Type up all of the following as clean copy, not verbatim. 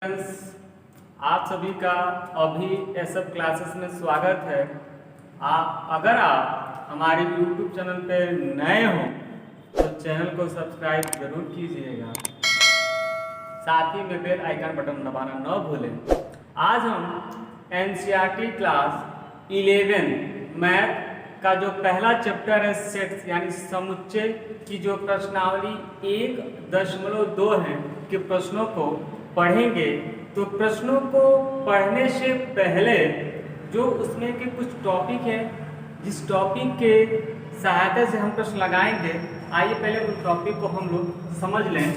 Friends, आप सभी का अभी एसएफ क्लासेस में स्वागत है। अगर आप हमारे YouTube चैनल पे नए हो तो चैनल को सब्सक्राइब जरूर कीजिएगा, साथ ही में बेल आइकन बटन दबाना न भूलें। आज हम एनसीईआरटी क्लास 11 मैथ का जो पहला चैप्टर है सेट्स यानी समुच्चय की जो प्रश्नावली 1.2 है के प्रश्नों को पढ़ेंगे। तो प्रश्नों को पढ़ने से पहले जो उसमें के कुछ टॉपिक है, जिस टॉपिक के सहायता से हम प्रश्न लगाएंगे, आइए पहले उन टॉपिक को हम लोग समझ लें।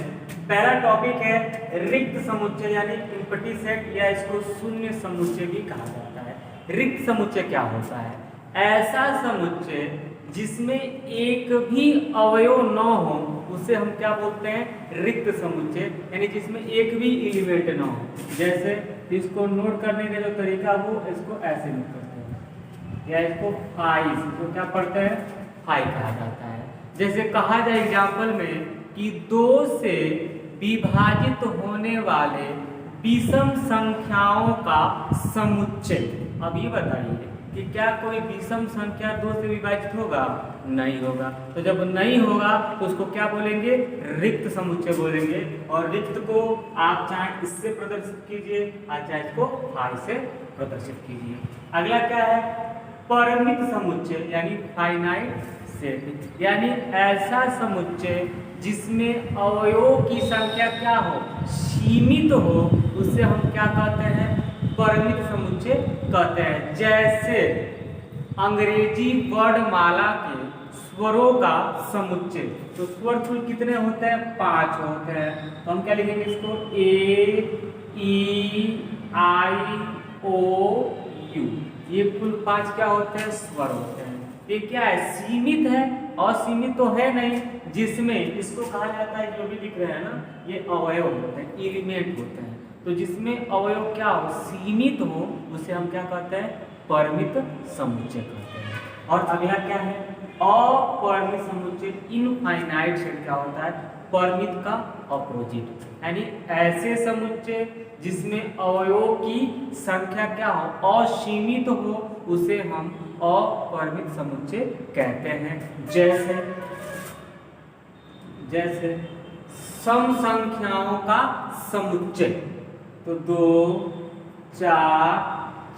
पहला टॉपिक है रिक्त समुच्चय यानी एम्प्टी सेट, या इसको शून्य समुच्चय भी कहा जाता है। रिक्त समुच्चय क्या होता है? ऐसा समुच्चय जिसमें एक भी अवयव न हो उसे हम क्या बोलते हैं? रिक्त समुच्चय, यानी जिसमें एक भी एलिमेंट न हो। जैसे इसको नोट करने का जो तरीका वो इसको ऐसे नोट करते हैं, या इसको फाई, इसको क्या पढ़ते हैं? फाई कहा जाता है। जैसे कहा जाए एग्जाम्पल में कि 2 से विभाजित होने वाले विषम संख्याओं का समुच्चय। अब ये बताइए कि क्या कोई विषम संख्या 2 से विभाजित होगा? नहीं होगा। तो जब नहीं होगा तो उसको क्या बोलेंगे? रिक्त समुच्चय बोलेंगे। और रिक्त को आप चाहे इससे प्रदर्शित कीजिए, चाहे इसको फाई से प्रदर्शित कीजिए। अगला क्या है? परिमित समुच्चय यानी फाइनाइट सेट, यानी ऐसा समुच्चय जिसमें अवयवों की संख्या क्या हो? सीमित हो, उससे हम क्या कहते हैं? परिमित समुच्चय कहते हैं। जैसे अंग्रेजी वर्णमाला के स्वरों का समुच्चय, तो स्वर कुल कितने होते हैं? 5 होते हैं। तो हम क्या लिखेंगे इसको? ए ई आई ओ यू, ये कुल 5 क्या होते हैं? स्वर होते हैं। ये क्या है? सीमित है, असीमित तो है नहीं। जिसमें इसको कहा जाता है, जो भी लिख रहे हैं ना, ये अवयव होते हैं, एलिमेंट होते हैं। तो जिसमें अवयव क्या हो? सीमित हो, उसे हम क्या कहते हैं? परिमित समुच्चय कहते हैं। और अगला क्या है? अपरिमित समुच्चय, इनफाइनाइट सेट क्या होता है? परिमित का अपोजिट, यानी ऐसे समुच्चय जिसमें अवयवों की संख्या क्या हो? असीमित हो, उसे हम अपरिमित समुच्चय कहते हैं। जैसे सम संख्याओं का समुच्चय, तो 2 4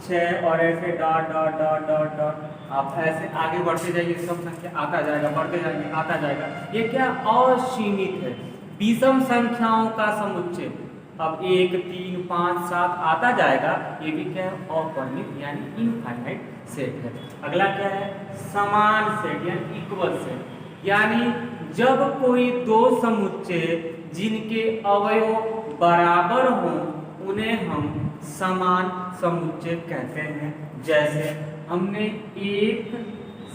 6 और ऐसे dot dot dot dot dot आप ऐसे आगे बढ़ते जाइए, सब संख्या आता जाएगा, बढ़ते जाएंगे, आता जाएगा। ये क्या? असीमित है। विषम संख्याओं का समुच्चय, अब 1 3 5 7 आता जाएगा, ये भी क्या है? अपरिमित यानी इनफाइनाइट सेट है। अगला क्या है? समान सेट यानी इक्वल सेट, यानी जब कोई 2 समुच्चय जिनके अवयव बराबर हों उन्हें हम समान समुच्चय कहते हैं। जैसे हमने एक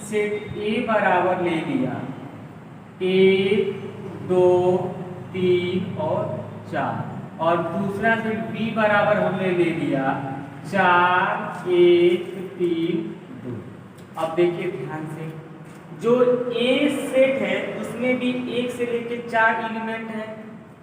सेट A बराबर ले लिया, 1 2 3 और 4, और दूसरा सेट B बराबर हमने ले लिया 4 1 3 2। अब देखिए ध्यान से, जो A सेट है उसमें भी 1 से लेकर 4 एलिमेंट है,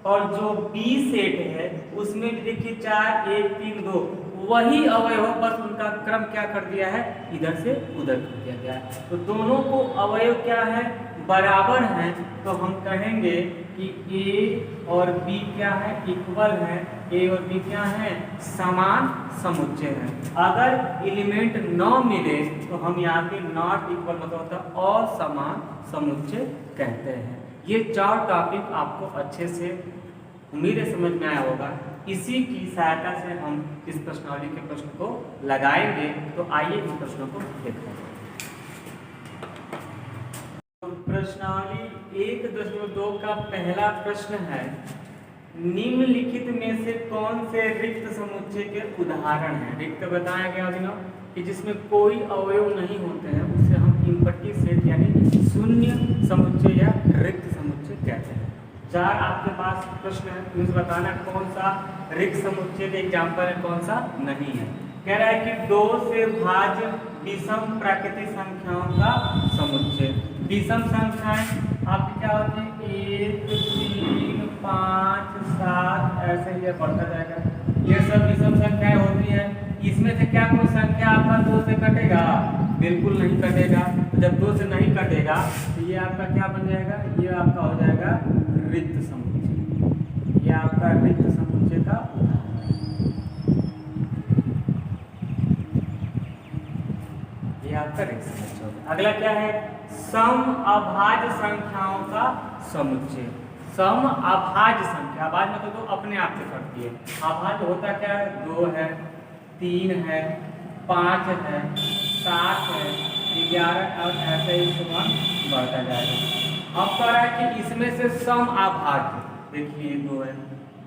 और जो B सेट है उसमें भी देखिए 4 1 3 2 वही अवयव, बस उनका क्रम क्या कर दिया है? इधर से उधर कर दिया गया है। तो दोनों को अवयव क्या है? बराबर हैं। तो हम कहेंगे कि A और B क्या है? इक्वल है। A और B क्या है? समान समुच्चय है। अगर एलिमेंट न मिले तो हम यहाँ पे नॉट इक्वल मतलब होता है असमान समुच्चय कहते हैं। ये 4 टॉपिक आपको अच्छे से उम्मीद है समझ में आया होगा। इसी की सहायता से हम इस प्रश्नावली के प्रश्न को लगाएंगे। तो आइए इन प्रश्नों को देखते हैं। तो प्रश्नावली 1.2 का पहला प्रश्न है, निम्नलिखित में से कौन से रिक्त समुच्चय के उदाहरण हैं? रिक्त बताया गया दिनों कि जिसमें कोई अवयव नहीं होते हैं, उसे हम एम्प्टी सेट यानी शून्य समुच्चय या रिक्त समुच्चय कहते हैं। 4 आपके पास प्रश्न है, मुझे बताना कौन सा रिक्त समुच्चय के एग्जाम्पल है, कौन सा नहीं है। कह रहा है कि 2 से भाज्य विषम प्राकृतिक संख्याओं का समुच्चय। विषम संख्याएं आपकी क्या होती है? 1 3 5 7 ऐसे ही बढ़ता जाएगा। ये सब विषम संख्याएं होती हैं। इसमें से क्या कोई संख्या आपका 2 से कटेगा? बिल्कुल नहीं कटेगा। तो जब 2 से नहीं कटेगा तो ये आपका क्या बन जाएगा? ये आपका हो जाएगा रिक्त समुच्चय। ये आपका रिक्त समुच्चय का उदाहरण है। ये आपका रिक्त समुच्चय हो गया। अगला क्या है? सम अभाज्य संख्याओं का समुच्चय। सम अभाज्य संख्या, अभाज्य मतलब तो अपने आप से कटती है। अभाज्य होता क्या है? 2 है, 3 है, 5 है, 7 है, 11 और ऐसे ही समान बढ़ता जाएगा। अब कह रहा है कि इसमें से सम अभाज्य, देखिए 2 है,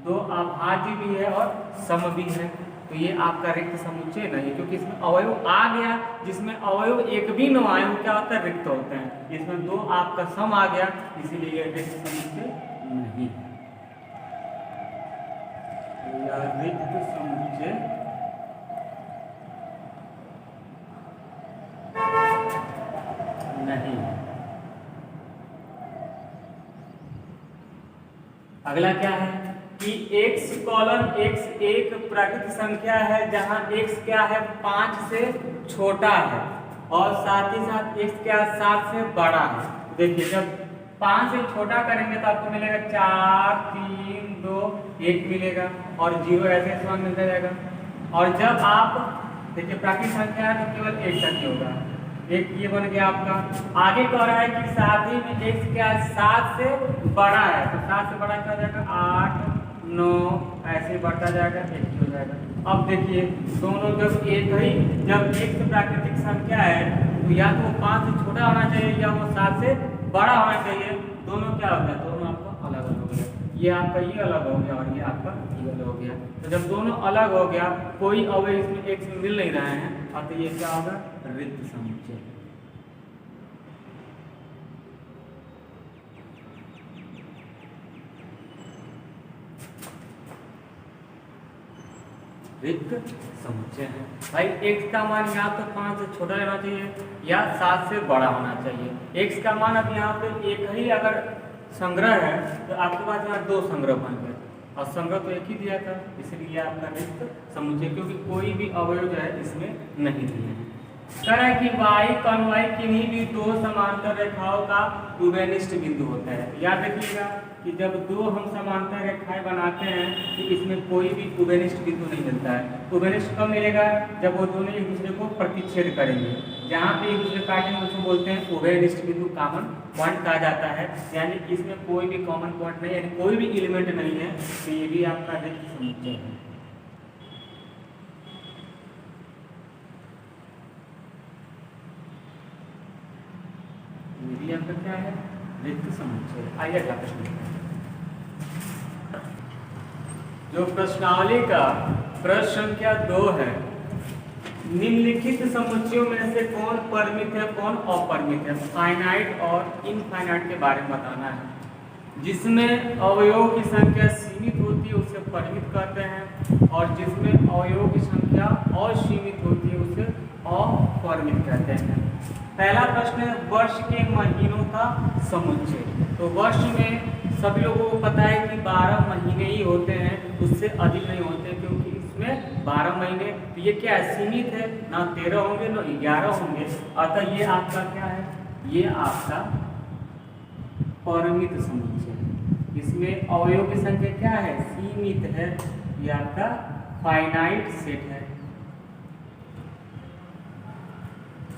2 अभाज्य भी है और सम भी है, तो ये आपका रिक्त समुच्चय नहीं, क्योंकि इसमें अवयव आ गया। जिसमें अवयव एक भी न आए वो क्या होता है? रिक्त होते हैं। इसमें 2 आपका सम आ गया, इसीलिए ये रिक्त समुच्चय नहीं है। यह रिक्त समुच्चय नहीं है। अगला क्या है कि x कॉलन x एक प्राकृतिक संख्या है जहां x क्या है? 5 से छोटा है और साथ ही साथ x क्या 7 से बड़ा है। देखिए जब 5 से छोटा करेंगे तो आपको मिलेगा 4, 3, 2, 1 मिलेगा और 0 ऐसे समान मिलता जाएगा। और जब आप देखिए प्राकृतिक संख्या है तो केवल 1 तक ही होगा। एक ये बन गया आपका। आगे कह रहा है कि साथ ही में x क्या 7 से बड़ा है, तो 7 से बड़ा क्या हो जाएगा? 8, 9 ऐसे बढ़ता जाएगा, 1 हो जाएगा। अब देखिए दोनों जब एक ही, जब x प्राकृतिक संख्या है तो या तो वो 5 से छोटा होना चाहिए या वो 7 से बड़ा होना चाहिए। दोनों क्या हो गया? दोनों आपका अलग अलग हो गया। ये आपका ये अलग हो गया और ये आपका ये अलग हो गया। तो जब दोनों अलग हो गया, कोई अवयव इसमें x में मिल नहीं रहे हैं, अब तो ये क्या होगा? रिक्त समुच्चय। रिक्त समुच्चय है भाई। x का मान यहाँ तो 5 से छोटा रहना चाहिए या 7 से बड़ा होना चाहिए। x का मान अब यहाँ पे एक ही अगर संग्रह है तो आपके पास यहाँ 2 संग्रह बन गए और संग्रह तो एक ही दिया था, इसलिए आपका रिक्त समुच्चय, क्योंकि कोई भी अवयव जो है इसमें नहीं दिए हैं। कह रहा है कि y कॉन्वाई किन्हीं भी 2 समांतर रेखाओं का उभयनिष्ठ बिंदु होता है। याद रखिएगा कि जब 2 हम समांतर रेखाएं बनाते हैं तो इसमें कोई भी उभयनिष्ठ बिंदु नहीं मिलता है। उभयनिष्ठ कब मिलेगा? जब वो दोनों एक दूसरे को प्रतिच्छेद करेंगे। जहाँ पे एक दूसरे काटेंगे उसको बोलते हैं उभयनिष्ठ बिंदु, कॉमन पॉइंट कहा जाता है। यानी कि इसमें कोई भी कॉमन पॉइंट नहीं है, यानी कोई भी एलिमेंट नहीं है, तो ये भी आपका रिक्त समुच्चय है। ये भी आपका क्या है? रिक्त समुच्चय। आइए अगला प्रश्न। जो प्रश्नावली का प्रश्न संख्या 2 है, निम्नलिखित समुच्चयों में से कौन परिमित है कौन अपरिमित है? फाइनाइट और इनफाइनाइट के बारे में बताना है। जिसमें अवयवों की संख्या सीमित होती है उसे परिमित कहते हैं और जिसमें अवयवों की संख्या असीमित होती है उसे अपरिमित कहते हैं। पहला प्रश्न है वर्ष के महीनों का समुच्चय। तो वर्ष में सभी लोगों को पता है कि 12 महीने ही होते हैं, उससे अधिक नहीं होते, क्योंकि इसमें 12 महीने, तो ये क्या है? सीमित है, ना 13 होंगे ना 11 होंगे, अतः ये आपका क्या है? ये आपका परिमित समुच्चय है। इसमें अवयव की संख्या क्या है? सीमित है, ये आपका फाइनाइट सेट है।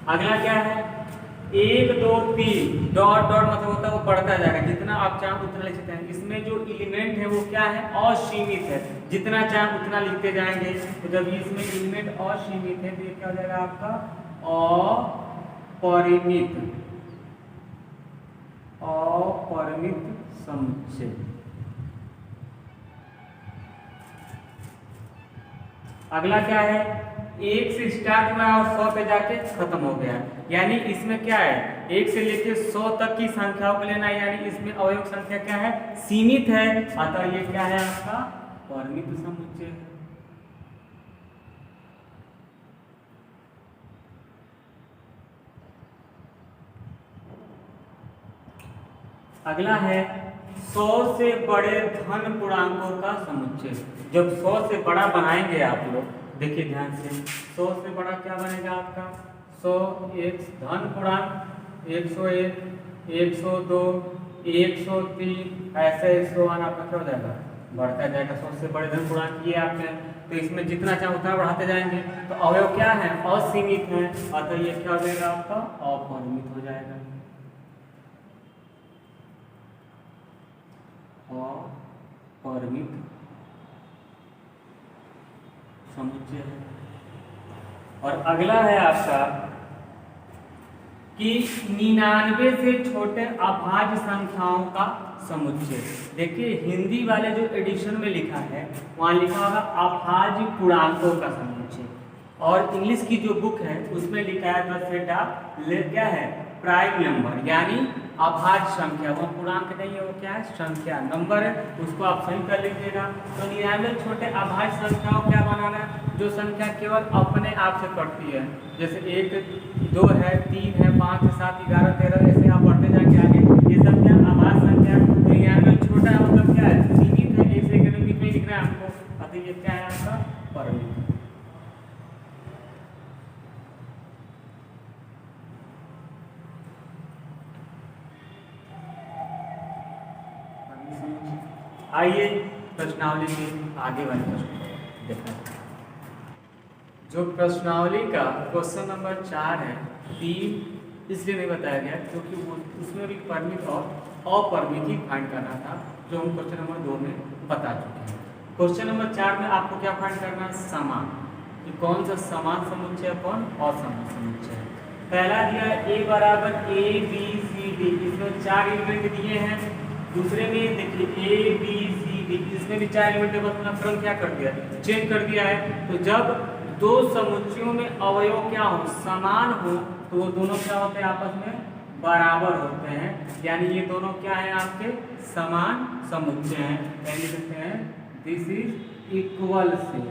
अगला क्या है? 1, 2, 3 डॉट डॉट मतलब होता है वो बढ़ता जाएगा, जितना आप चाहें उतना लिख सकते हैं। इसमें जो एलिमेंट है वो क्या है? असीमित है, जितना चाहें उतना लिखते जाएंगे। तो जब इसमें एलिमेंट असीमित है तो ये क्या हो जाएगा आपका? अपरिमित समुच्चय। अगला क्या है? 1 से स्टार्ट हुआ और 100 पे जाके खत्म हो गया, यानी इसमें क्या है? 1 से लेके 100 तक की संख्याओं को लेना है, यानी इसमें अवयव संख्या क्या है? सीमित है, अतः ये क्या है आपका? परिमित समुच्चय। अगला है 100 से बड़े धन पूर्णांकों का समुच्चय। जब 100 से बड़ा बनाएंगे आप लोग, देखिए ध्यान से, 100 से बड़ा क्या बनेगा आपका 100 एक धन पूर्णांक 101, 102, 103, ऐसे 101 आपका क्या हो जाएगा, बढ़ता जाएगा। 100 से बड़े धन पूर्णांक ये आपके, तो इसमें जितना चाहे उतना बढ़ाते जाएंगे। तो अवयव क्या है, असीमित है, अतः ये क्या हो जाएगा आपका अपरिमित हो जाएगा। अपरिमित समुच्चय है। और अगला है आपका कि 99 से छोटे अभाज्य संख्याओं का समुच्चय। देखिए हिंदी वाले जो एडिशन में लिखा है वहां लिखा होगा अभाज्य पूर्णांकों का समुच्चय, और इंग्लिश की जो बुक है उसमें लिखा है द सेट ऑफ क्या है प्राइम नंबर, यानी अभाज्य संख्या। वो पूर्णांक नहीं है, वो क्या है संख्या, नंबर है, उसको आप सही कर लीजिएगा। तो 99 छोटे अभाज्य संख्याओं क्या बनाना है, जो संख्या केवल अपने आप से कटती है, जैसे 1, 2 है, 3 है, 5 है, 7, 11, 13, ऐसे आप बढ़ते जाके आगे। ये संख्या अभाज्य संख्या। तो 99 छोटा है मतलब क्या है, सीमित है, एक से एक के बीच में लिखना है हमको, अतः ये क्या है आपका परिमित। आइए प्रश्नावली के आगे वाले प्रश्न देखा जाए। जो प्रश्नावली का क्वेश्चन नंबर 4 है, 3 इसलिए नहीं बताया गया क्योंकि वो उसमें भी परिमित और अपरिमित ही फाइंड करना था, जो हम क्वेश्चन नंबर 2 में बता चुके हैं। क्वेश्चन नंबर 4 में आपको क्या फाइंड करना है, समान, कि कौन सा समान समुच्चय कौन असमान समुच्चय है। पहला दिया है a बराबर a b c d, इसमें 4 एलिमेंट दिए हैं। दूसरे में देखिए a b c d, इसमें भी 4 एलिमेंट है, बस अपना क्रम क्या कर दिया, चेंज कर दिया है। तो जब दो समुच्चयों में अवयव क्या हो, समान हो, तो वो दोनों क्या होते हैं, आपस में बराबर होते हैं, यानी ये दोनों क्या है आपके समान समुच्चय हैं, यानी कहते हैं this is equal set,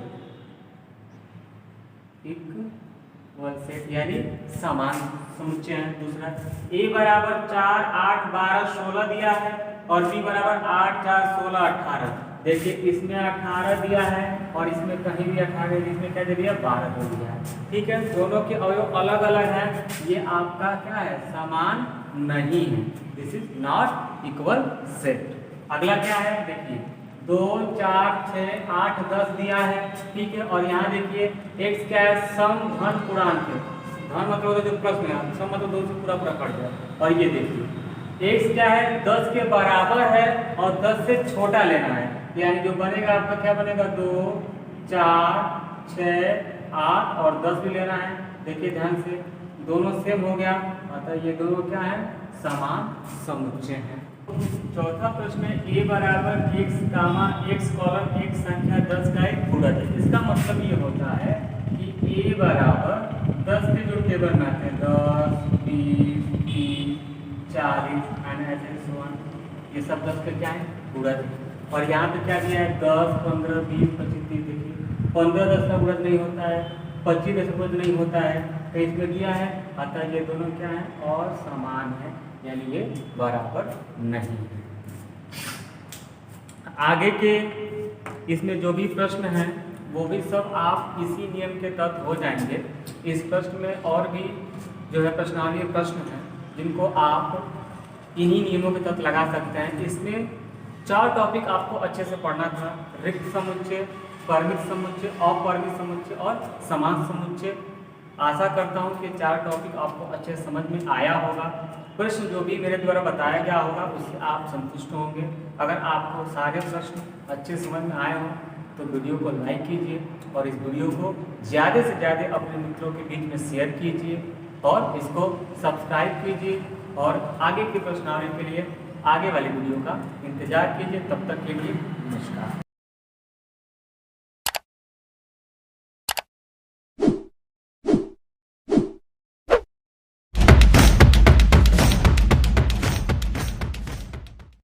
equal set यानी समान समुच्चय है। दूसरा a बराबर 4, 8, 12, 16 दिया है, और b बराबर 8, 4, 16, 18। देखिए इसमें 18 दिया है और इसमें कहीं भी 18, इसमें क्या दे दिया 12 दे दिया है। ठीक है, दोनों के अवयव अलग अलग हैं, ये आपका क्या है समान नहीं है, this is not equal set. अगला क्या है, देखिए 2, 4, 6, 8, 10 दिया है। ठीक है, और यहाँ देखिए x क्या है, सम धन पूर्णांक है, धन मतलब जो प्लस में है, सम मतलब 2 से पूरा पूरा कट जाए। और ये देखिए x क्या है 10 के बराबर है और 10 से छोटा लेना है, यानी जो बनेगा आपका क्या बनेगा 2, 4, 6, 8 और 10 भी लेना है। देखिए ध्यान से दोनों सेम हो गया, अतः ये दोनों क्या है समान समुच्चय हैं। चौथा प्रश्न है a बराबर x कामा x कॉलन x संख्या 10 का एक गुणज है। इसका मतलब ये होता है कि a बराबर 10 के जो टेबल में आते हैं 10, 20, 30, 40 एंड ऐसे सो ऑन, ये सब 10 के क्या है गुणज है। और यहाँ पे क्या दिया है 10, 15, 20, 25, 30। देखिए 15 10 का गुणज नहीं होता है, 25 10 का गुणज नहीं होता है, तो इसमें दिया है, अतः ये दोनों क्या है और समान है, यानी ये बराबर नहीं है। आगे के इसमें जो भी प्रश्न हैं वो भी सब आप इसी नियम के तहत हो जाएंगे। इस प्रश्न में और भी जो है प्रश्नावली प्रश्न हैं जिनको आप इन्हीं नियमों के तहत लगा सकते हैं। इसमें 4 टॉपिक आपको अच्छे से पढ़ना था, रिक्त समुच्चय, परिमित समुच्चय, अपरिमित समुच्चय और समान समुच्चय। आशा करता हूँ कि 4 टॉपिक आपको अच्छे समझ में आया होगा। प्रश्न जो भी मेरे द्वारा बताया गया होगा उससे आप संतुष्ट होंगे। अगर आपको सारे प्रश्न अच्छे समझ में आए हों तो वीडियो को लाइक कीजिए और इस वीडियो को ज़्यादा से ज़्यादा अपने मित्रों के बीच में शेयर कीजिए और इसको सब्सक्राइब कीजिए और आगे के प्रश्नावली के लिए आगे वाली वीडियो का इंतजार कीजिए। तब तक के लिए नमस्कार।